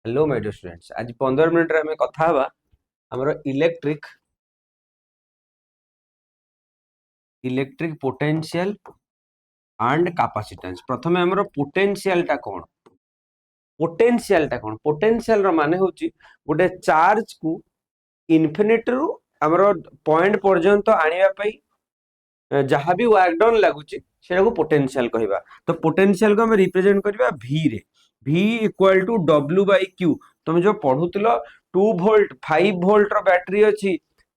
Hello my dear students, आज 15 minute रे हमें कथा हवा हमर इलेक्ट्रिक पोटेंशियल एंड कैपेसिटेंस। प्रथमे हमर पोटेंशियल टा कोन पोटेंशियल रो माने होची गोटे चार्ज को इन्फिनिट रु हमर पॉइंट पर्यंत आनिया पई जहां भी वर्क डन लागुची सेटा को पोटेंशियल कहबा। तो पोटेंशियल को हम रिप्रेजेंट करबा v रे। v equal to w by q। तुम जो पढुतलो 2 वोल्ट 5 वोल्ट रो बैटरी अछि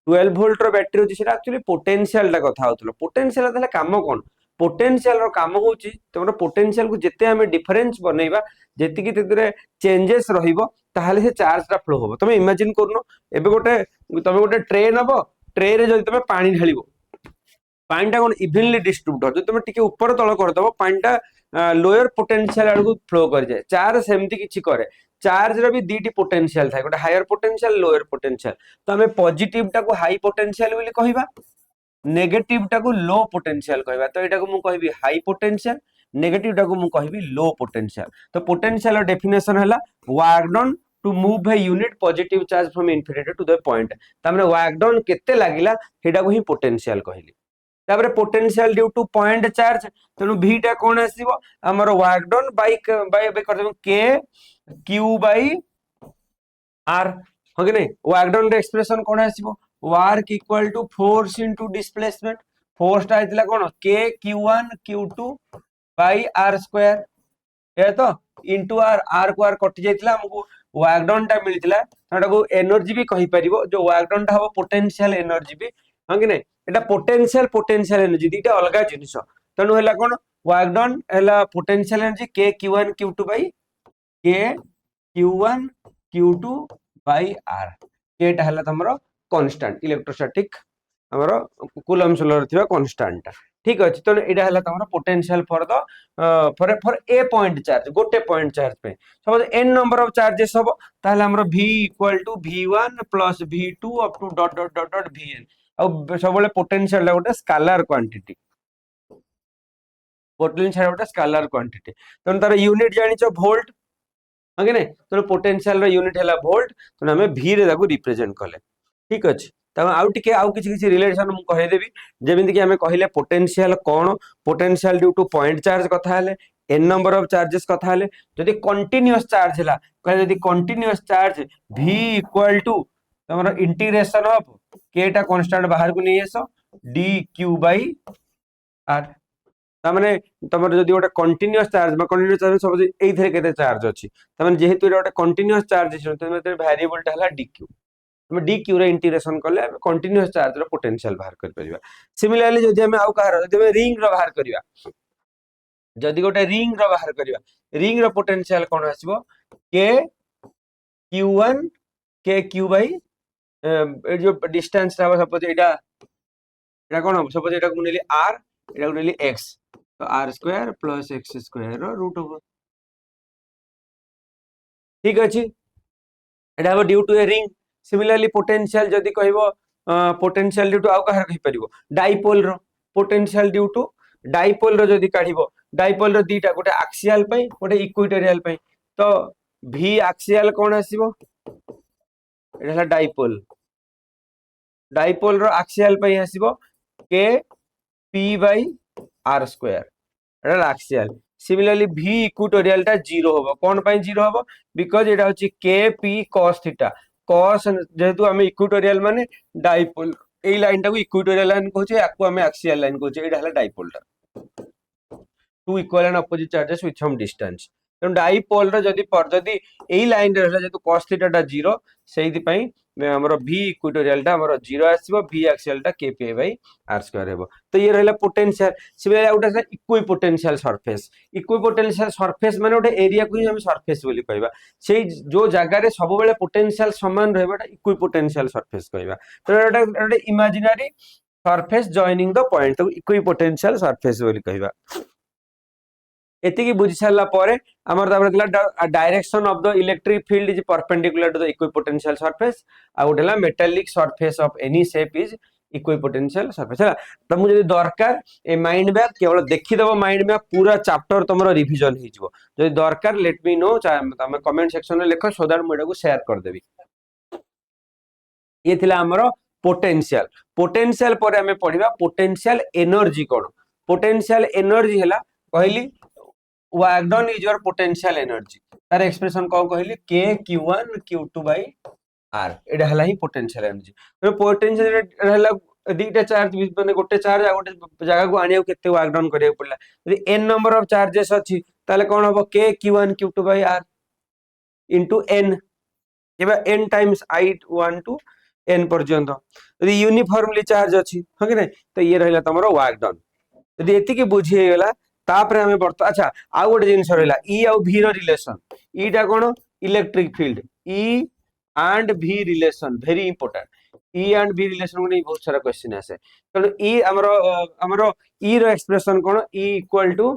12 वोल्ट रो बैटरी अछि सेटा एक्चुअली पोटेंशियल टा कथा होतलो। पोटेंशियल तले काम कोन पोटेंशियल रो काम होची तमरो पोटेंशियल को जते हमें डिफरेंस बनेबा जेति कि तेरे चेंजेस रहिबो ताहाले से चार्ज टा फ्लो होबो। तुम इमेजिन करनो एबे गोटे तमे गोटे ट्रे नबो ट्रे रे जदि तमे पानी ढालिबो पानी टा कोन इवनली डिस्ट्रीब्यूट हो तुम टिके ऊपर तळ कर दबो पानी टा लोअर पोटेंशियल आडू फ्लो कर जाए। चार्ज सेमती किछि करे चार्ज रे भी दीटी पोटेंशियल थाए गोटे हायर पोटेंशियल लोअर पोटेंशियल। तो हमें पॉजिटिव टा को हाई पोटेंशियल बोली कहबा नेगेटिव टा को लो पोटेंशियल कहबा। तो एटा को मु कहबी हाई पोटेंशियल नेगेटिव टा को मु कहबी लो पोटेंशियल। तो पोटेंशियल डेफिनेशन हला work done to move a unit positive charge from infinity to the point. तामने वर्क डन केते लागिला हेडा को ही पोटेंशियल कहली। तापर potential due to point charge तेनु v टा कोन आसीबो हमर वर्क डन बाय बे कर देबो k q बाय r हो कि नहीं। वर्क डन रे एक्सप्रेशन कोन आसीबो work equal to force into displacement. Force टा आइतला कोन k q1 q2 by r square ए तो इनटू r को r कटि जाइतला हमको वर्क डन टा मिलतिला ताटा को एनर्जी भी कहि परिबो जो वर्क डन टा हो पोटेंशियल एनर्जी भी हो कि नहीं। एटा पोटेंशियल एनर्जी दीटा अलगा जिनिस तनु हला कोन वर्क डन हला potential energy k q1 q2 by k q1 q2 by r। k टा हला तमरो कांस्टेंट इलेक्ट्रोस्टैटिक हमरो कूलम्ब सोलर थिबा कांस्टेंट ठीक अछि। तो एटा हला तमरो potential for the for a point charge गोटे पॉइंट चार्ज पे suppose n number of charges हबो ताहले हमरो v equal to v1 plus v2 up to dot dot dot dot vn। अब सबले पोटेंशियल गोटे स्केलर क्वांटिटी पोटेंशियल गोटे scalar quantity तन तार यूनिट जानिचो वोल्ट हां कि नहीं। तो पोटेंशियल रो यूनिट हला वोल्ट तो हमें v रे ताको रिप्रेजेंट करले ठीक अछि। तब आउ टिके आउ किछि किछि रिलेशन मु कहि देबी जेमिति कि हमें कहिले पोटेंशियल कोन potential due to point charge कथा हले n नंबर ऑफ चार्जेस कथा हले जदि कंटीन्यूअस चार्ज हला कहे जदि continuous charge v equal to तमरो इंटीग्रेशन ऑफ k टा कांस्टेंट बाहर को नै एसो dq बाय r। तामने तमर जदि गोटे कंटीन्यूअस चार्ज सब एई थरे केते चार्ज अछि तामने जेहेतु गोटे कंटीन्यूअस चार्ज छै तमने वेरिएबल टा हला dq हम dq रे इंटीग्रेशन करले कंटीन्यूअस चार्ज रो पोटेंशियल बाहर कर परिबा। सिमिलरली जदि हम आउ कहार जदि हम रिंग रो बाहर करिवा जदि गोटे रिंग रो बाहर करिवा रिंग रो पोटेंशियल कोन आसीबो k q1 k q by a जो डिस्टेंस ता सपोज एटा कोन सपोज एटा को नेली r एटा को नेली x तो r square plus x square रो रूट होबो ठीक अछि। एटा हो due to a ring. Similarly potential जदि कहबो पोटेंशियल ड्यू टू आउ कहार कहि परिबो डाइपोल रो पोटेंशियल ड्यू टू डाइपोल रो जदि काढिबो डाइपोल रो दीटा गोटे एक्सियल पई गोटे इक्विटोरियल पई तो v एक्सियल कोन आसीबो एटा डाइपोल डाइपोल रो एक्सियल पई आसीबो k p by r square एटा एक्सियल। सिमिलरली v इक्विटोरियल टा 0 होबो कोन पई 0 होबो बिकॉज़ एटा होची k p cos theta cos जेहेतु हमें इक्विटोरियल माने डाइपोल ए लाइन टा को इक्विटोरियल लाइन कहूचे याकू हमें एक्सियल लाइन कहूचे एटा हला डाइपोल टा two equal and opposite charges with some distance. तो डाइपोल रो जदी एई लाइन रे रहला जेतु cos थीटा टा 0 सेहि पई हमरो v इक्विटोरियल टा हमरो 0 आसीबो v एक्सियल टा kp बाय r स्क्वायर हेबो। तो ये रहला potential. Similarly outta equipotential surface माने ओटे एरिया को ही हम सरफेस बोली कहबा सेही जो जगह रे सब बेले पोटेंशियल समान रहबाटा इक्विपोटेंशियल सरफेस कहबा। तो एटा imaginary surface joining the point तो इक्विपोटेंशियल सरफेस बोली कहबा। एतिकी बुझी सारला परे हमर तापर दिला direction of the electric field is perpendicular to the equipotential surface आ उडला metallic surface of any shape is equipotential surface है तुमको जब दरकार ए माइंड मैप केवल देखिदेव माइंड मैप पूरा चैप्टर तुम रिविजन हो जो दरकार लेट मी नो तुम कमेंट सेक्शन में लिख सो दैट मुझे शेयर करदेवी ये थिला हमरो पोटेंशियल पोटेंशियल पर हमें पढ़िबा पोटेंशियल एनर्जी कोन पोटेंशियल एनर्जी हला कहली work done is your potential energy तार एक्सप्रेशन को कहली k q1 q2 by r एडा हला ही पोटेंशियल एनर्जी तो पोटेंशियल रहला दीटा चार्ज माने गोटे चार्ज आ गोटे जगह को आनियो केते वर्क डन करिया पड़ला यदि n नंबर ऑफ चार्जेस अछि ताले कोन हबो k q1 q2 by r into n एबा n times i1 to n पर्यंत यदि यूनिफॉर्मली चार्ज अछि ह कि नै तो ये रहला तमरो वर्क डन यदि एति के बुझी गेला तापर हमें बर्त अच्छा आ गोटे जिनिस रहला ई आ v रो रिलेशन ईटा कोन electric field E and v relation very important E and v relation को बहुत सारा क्वेश्चन आसे तो ई हमरो ई रो एक्सप्रेशन कोन E equal to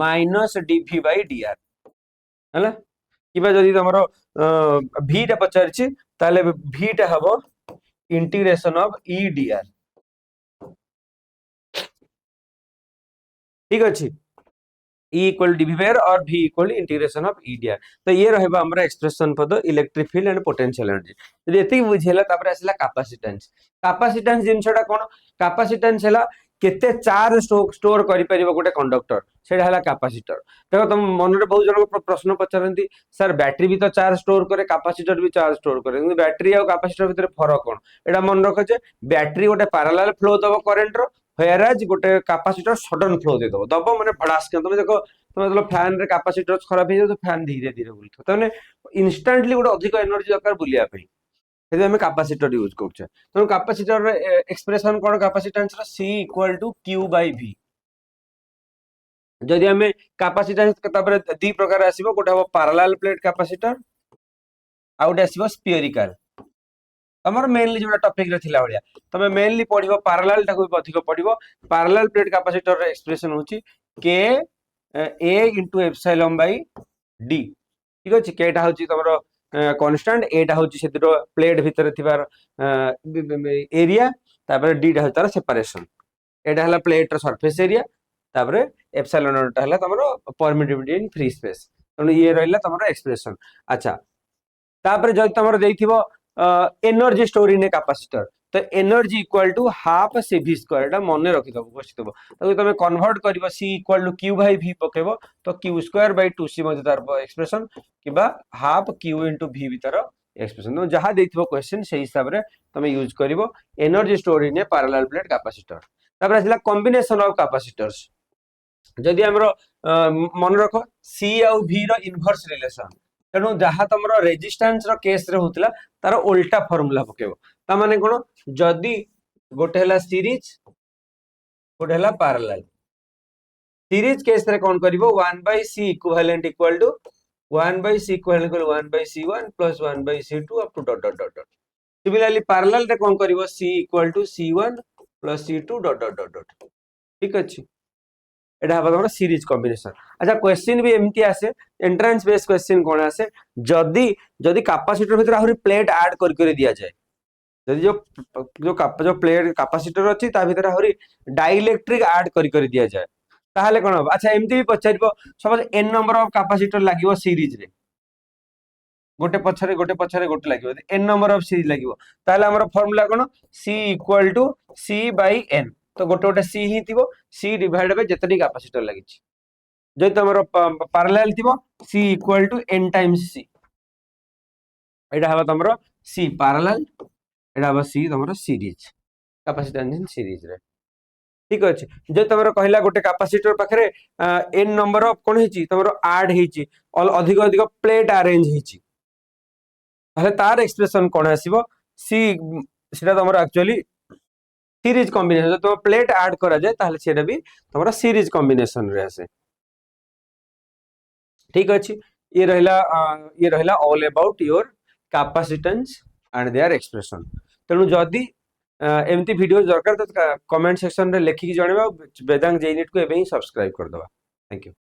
minus dv by dr हला किबा जदि हमरो v टा पचारछि ताले v टा हबो इंटीग्रेशन ऑफ e dr ठीक अछि E equal dv by r और v equal integration of e dr तो ये रहबा हमरा expression for the electric field and potential energy यदि एति बुझेला तापर आसला कैपेसिटेंस जिनसटा कोन कैपेसिटेंस हला केते चार्ज स्टोर करि परिबो गोटे कंडक्टर सेडा हला कैपेसिटर देखो तुम मन रे बहुत जन प्रश्न पचारंती सर बैटरी भी तो चार्ज स्टोर करे कैपेसिटर भी चार्ज स्टोर करे কিন্তু बैटरी और कैपेसिटर भीतर फरक कोन एडा मन रख जे बैटरी गोटे पैरेलल फ्लो दबो करंट रो व्हेयरएज गोटे कैपेसिटर सडन फ्लो दे दबो माने भड़ास के तुम देखो तुम मतलब फैन रे कैपेसिटर खराब हो जाए तो फैन धीरे धीरे बुलथो तने इंस्टेंटली गोटे अधिक एनर्जी दरकार बुलिया पे सेदि हमें कैपेसिटर यूज करछे तो कैपेसिटर रे expression cone capacitance row c = q by v जदि हमें कैपेसिटेंस तापर दी प्रकार आसीबो गोटे हो पैरेलल प्लेट कैपेसिटर आ गोटे आसीबो स्फीयरिकल हमर मेनली जोटा टॉपिक रे थिला बलिया तमे मेनली पढिबो पैरेलल टाको अधिक पढिबो पैरेलल प्लेट कैपेसिटर रे एक्सप्रेशन होची k a into epsilon by d ठीक अछि k टा होची तमरो कांस्टेंट a टा होची सेतिर प्लेट भीतर थिबार एरिया तापर d टा होतार सेपरेशन एटा हला प्लेट रो सरफेस एरिया तापर एप्सिलॉन टा हला तमरो परमिटिविटी इन फ्री स्पेस तो ये रहला तमरो एक्सप्रेशन अच्छा तापर जब तमरो देइथिबो energy store in a capacitor तो energy equal to half cv square एटा मने रखि दबो बसितबो तो तमे कन्वर्ट करबो c equal to q by v पकेबो तो q स्क्वायर by 2c मध्ये तार एक्सप्रेशन किबा हाफ q into v भीतर एक्सप्रेशन तो जहा देथिबो क्वेश्चन से हिसाब रे तमे यूज करबो energy store in A parallel plate capacitor तापर आसला कॉम्बिनेशन ऑफ कैपेसिटर्स जदि हमरो मन रखो c और v रो इनवर्स रिलेशन तेणु जहाँ तुम रेजिस्टेंस रो केस रे होतला तार उल्टा फार्मूला पकेबो ता माने कोन जदि गोटे हला सीरीज गोटे हला पैरेलल सीरीज केस रे कोन करिवो 1/c equivalent equal to 1/c equivalent equal 1/c1 plus 1/c2 up to dot dot dot dot similarly parallel रे कोन करिवो c equal to c1 plus c2 dot dot dot dot ठीक अछि एटा हबा हमर सीरीज कॉम्बिनेशन अच्छा क्वेश्चन भी एमती आसे एंट्रेंस बेस्ड क्वेश्चन कोन आसे जदी जदी कैपेसिटर भीतर आहुरी प्लेट ऐड कर दिया जाए जदी जो प्लेट कैपेसिटर अछि ता भीतर आहुरी डाइलेक्ट्रिक ऐड कर दिया जाए ताहाले कोन हबा अच्छा एमती भी पछारिबो suppose n number of capacitor लागिवो सीरीज रे गोटे पछरे गोटे लागिवो n नंबर ऑफ सीरीज लागिवो ताहाले हमर फार्मूला कोन c equal to c by n तो गोटे गोटे c ही थिबो c डिवाइड बाय जतनी कैपेसिटर लागि छि जे तमरो पैरेलल थिबो c equal to n times c एटा हबा तमरो c पैरेलल एटा हबा c तमरो सीरीज कैपेसिटेंस इन सीरीज रे ठीक अछि जे तमरो कहला गोटे कैपेसिटर पाखरे n नंबर ऑफ कोन हिची तमरो ऐड हिची अधिक अधिक प्लेट अरेंज हिची ताले तार एक्सप्रेशन कोन आसीबो c सेटा तमरो एक्चुअली सीरीज कॉम्बिनेशन तो प्लेट ऐड करा जाए ताहले सेटा भी तमरा सीरीज कॉम्बिनेशन रे आसे ठीक अछि ये रहला all about your capacitance and their expression तेनु जदी एमती वीडियो दरकार तो कमेंट सेक्शन रे लेखि कि जणेबा वेदांग जेनेट को एबे ही सब्सक्राइब कर दबा थैंक यू।